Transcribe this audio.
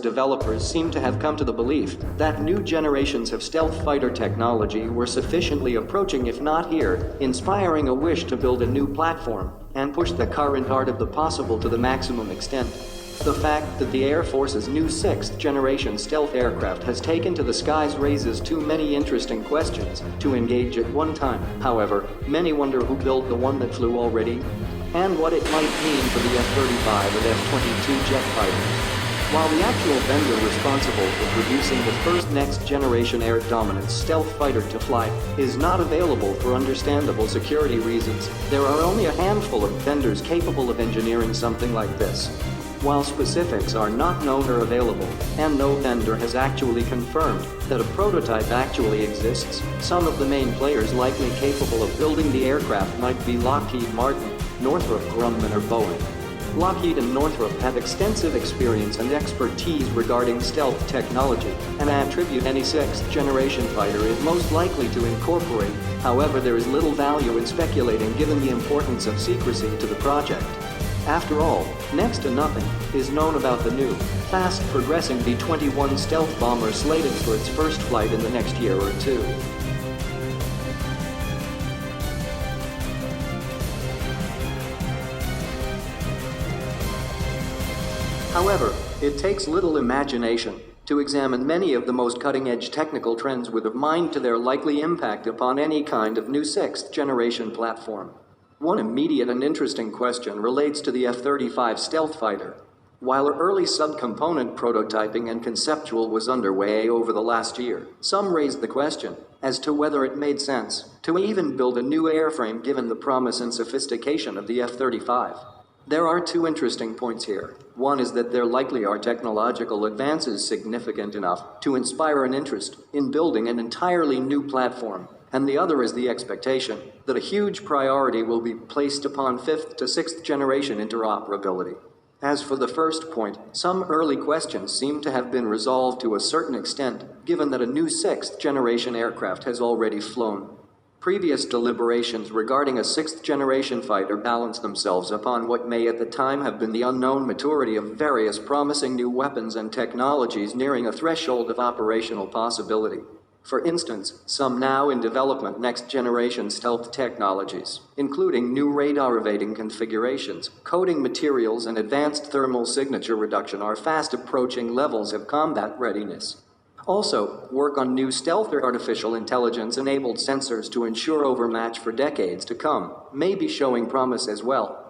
developers seem to have come to the belief that new generations of stealth fighter technology were sufficiently approaching, if not here, inspiring a wish to build a new platform and push the current art of the possible to the maximum extent. The fact that the Air Force's new 6th generation stealth aircraft has taken to the skies raises too many interesting questions to engage at one time. However, many wonder who built the one that flew already, and what it might mean for the F-35 and F-22 jet fighters. While the actual vendor responsible for producing the first next-generation air dominance stealth fighter to fly is not available for understandable security reasons, there are only a handful of vendors capable of engineering something like this. While specifics are not known or available, and no vendor has actually confirmed that a prototype actually exists, some of the main players likely capable of building the aircraft might be Lockheed Martin, Northrop Grumman, or Boeing. Lockheed and Northrop have extensive experience and expertise regarding stealth technology, and attribute any 6th generation fighter is most likely to incorporate. However, there is little value in speculating given the importance of secrecy to the project. After all, next to nothing is known about the new, fast-progressing B-21 stealth bomber slated for its first flight in the next year or two. However, it takes little imagination to examine many of the most cutting-edge technical trends with a mind to their likely impact upon any kind of new 6th generation platform. One immediate and interesting question relates to the F-35 stealth fighter. While early subcomponent prototyping and conceptual was underway over the last year, some raised the question as to whether it made sense to even build a new airframe given the promise and sophistication of the F-35. There are two interesting points here. One is that there likely are technological advances significant enough to inspire an interest in building an entirely new platform, and the other is the expectation that a huge priority will be placed upon 5th to 6th generation interoperability. As for the first point, some early questions seem to have been resolved to a certain extent, given that a new 6th generation aircraft has already flown. Previous deliberations regarding a 6th generation fighter balanced themselves upon what may at the time have been the unknown maturity of various promising new weapons and technologies nearing a threshold of operational possibility. For instance, some now in development next-generation stealth technologies, including new radar-evading configurations, coating materials, and advanced thermal signature reduction, are fast approaching levels of combat readiness. Also, work on new stealth or artificial intelligence-enabled sensors to ensure overmatch for decades to come may be showing promise as well.